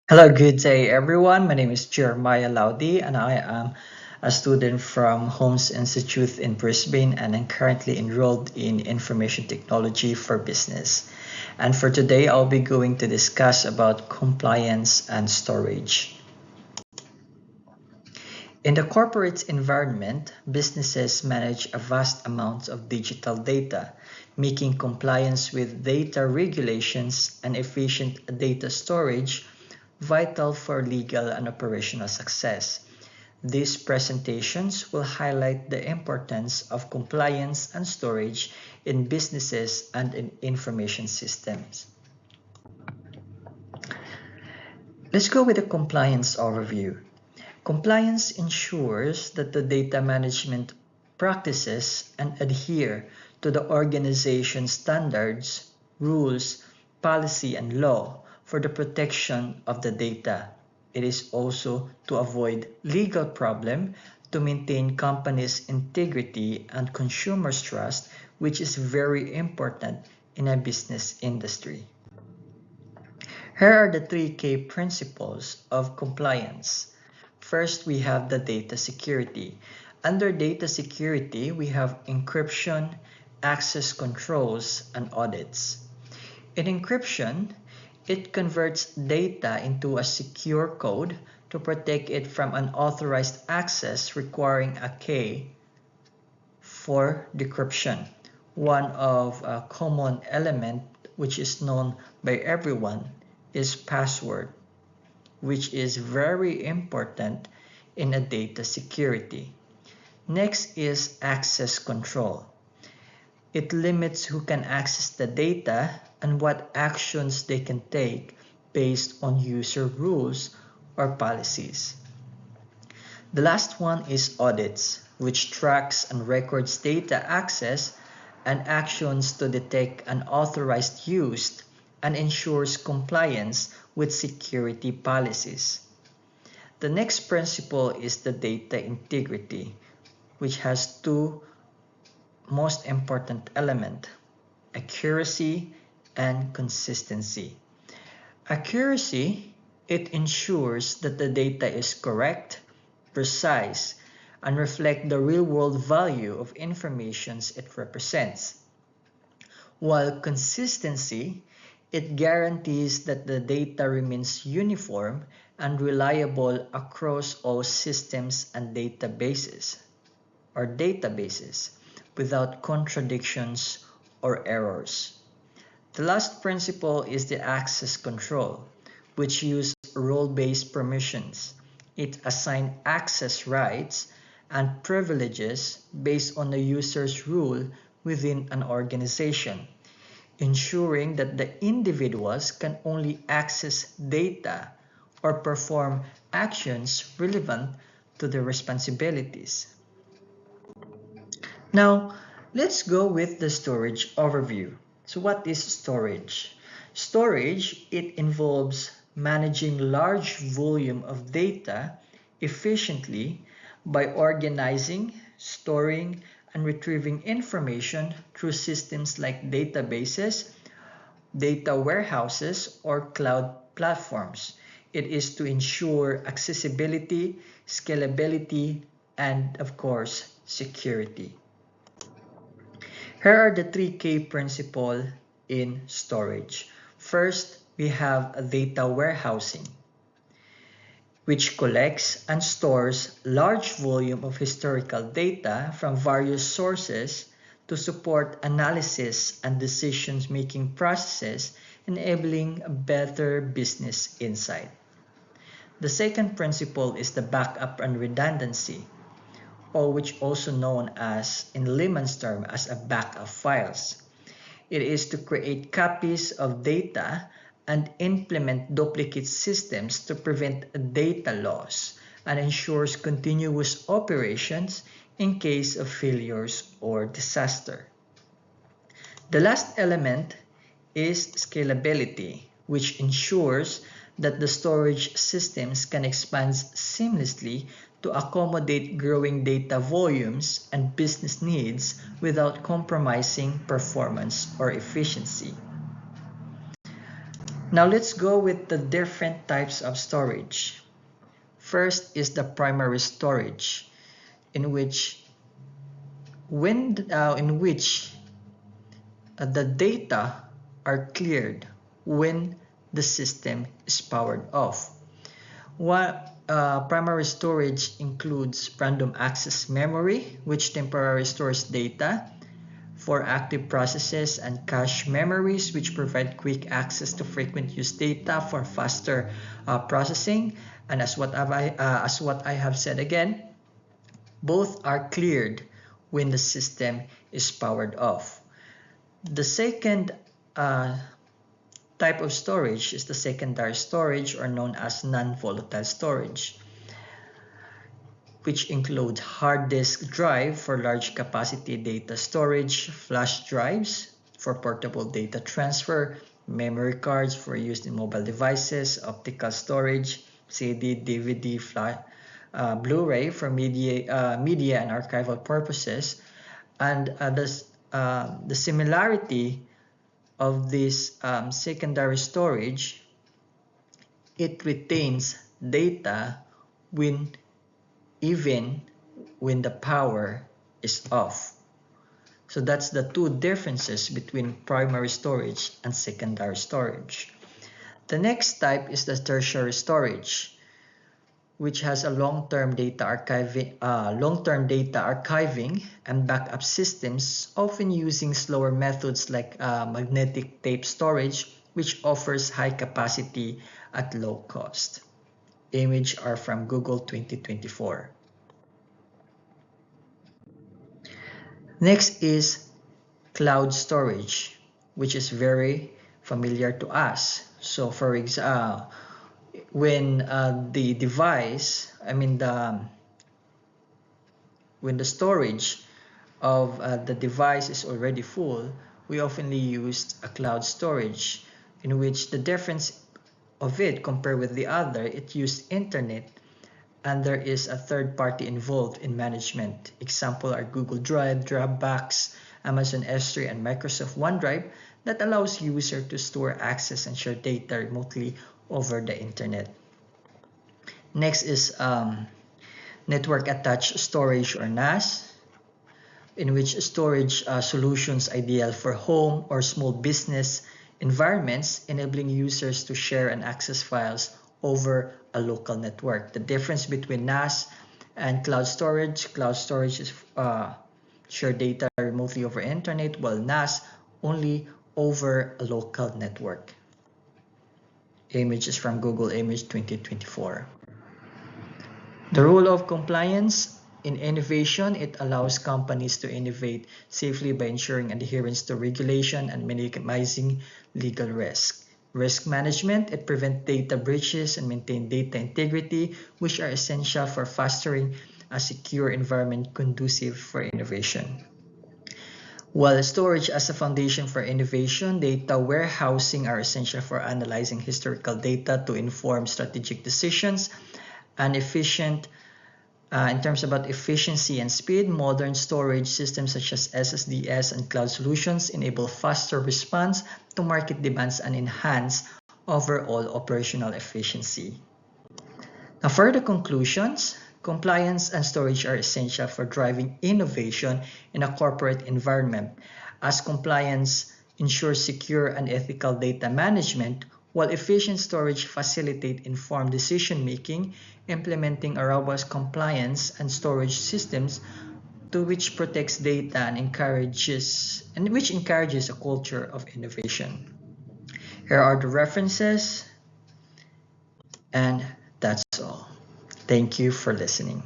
Hello, good day everyone. My name is Jeremiah Laudi and I am a student from Holmes Institute in Brisbane and I'm currently enrolled in Information Technology for Business. And for today, I'll be going to discuss about compliance and storage. In the corporate environment, businesses manage a vast amount of digital data, making compliance with data regulations and efficient data storage vital for legal and operational success. These presentations will highlight the importance of compliance and storage in businesses and in information systems. Let's go with the compliance overview. Compliance ensures that the data management practices and adhere to the organization's standards, rules, policy, and law for the protection of the data. It is also to avoid legal problem, to maintain companies' integrity and consumers' trust, which is very important in a business industry. Here are the three key principles of compliance. First, we have the data security. Under data security, we have encryption, access controls, and audits. In encryption, it converts data into a secure code to protect it from unauthorized access requiring a key for decryption. One of a common element which is known by everyone is password, which is very important in a data security. Next is access control. It limits who can access the data and what actions they can take based on user rules or policies. The last one is audits, which tracks and records data access and actions to detect unauthorized use and ensures compliance with security policies. The next principle is the data integrity, which has two most important elements: accuracy and consistency. Accuracy, it ensures that the data is correct, precise, and reflect the real-world value of information it represents. While consistency, it guarantees that the data remains uniform and reliable across all systems and databases without contradictions or errors. The last principle is the access control, which uses role-based permissions. It assigns access rights and privileges based on the user's role within an organization, ensuring that the individuals can only access data or perform actions relevant to their responsibilities. Now, let's go with the storage overview. So what is storage? Storage, it involves managing large volume of data efficiently by organizing, storing, and retrieving information through systems like databases, data warehouses, or cloud platforms. It is to ensure accessibility, scalability, and of course, security. Here are the three key principles in storage. First, we have data warehousing, which collects and stores large volume of historical data from various sources to support analysis and decision-making processes, enabling a better business insight. The second principle is the backup and redundancy, or which also known as, in layman's term, as a backup files. It is to create copies of data and implement duplicate systems to prevent data loss and ensures continuous operations in case of failures or disaster. The last element is scalability, which ensures that the storage systems can expand seamlessly to accommodate growing data volumes and business needs without compromising performance or efficiency. Now let's go with the different types of storage. First is the primary storage, in which the data are cleared when the system is powered off. Primary storage includes random access memory, which temporarily stores data for active processes, and cache memories, which provide quick access to frequent use data for faster processing. And as what I have said again, both are cleared when the system is powered off. The second type of storage is the secondary storage, or known as non-volatile storage, which includes hard disk drive for large capacity data storage, flash drives for portable data transfer, memory cards for use in mobile devices, optical storage, CD, DVD, Blu-ray for media and archival purposes. And the similarity of this secondary storage, it retains data even when the power is off. So that's the two differences between primary storage and secondary storage. The next type is the tertiary storage, which has a long-term data archiving and backup systems, often using slower methods like magnetic tape storage, which offers high capacity at low cost. Image are from Google 2024. Next is cloud storage, which is very familiar to us. So for example, when when the storage of the device is already full, we often use a cloud storage, in which the difference of it compared with the other, it used internet and there is a third party involved in management. Example are Google Drive, Dropbox, Amazon S3, and Microsoft OneDrive that allows users to store, access, and share data remotely over the internet. Next is network attached storage, or NAS, in which storage solutions ideal for home or small business environments, enabling users to share and access files over a local network. The difference between NAS and cloud storage is share data remotely over internet, while NAS only over a local network. Image is from Google Image 2024. The role of compliance in innovation, it allows companies to innovate safely by ensuring adherence to regulation and minimizing legal risk. Risk management, it prevents data breaches and maintains data integrity, which are essential for fostering a secure environment conducive for innovation. While storage as a foundation for innovation, data warehousing are essential for analyzing historical data to inform strategic decisions. And efficient, in terms about efficiency and speed, modern storage systems such as SSDs and cloud solutions enable faster response to market demands and enhance overall operational efficiency. Now, for the conclusions, compliance and storage are essential for driving innovation in a corporate environment, as compliance ensures secure and ethical data management, while efficient storage facilitates informed decision-making. Implementing a robust compliance and storage systems which protects data and encourages a culture of innovation. Here are the references, and that's all. Thank you for listening.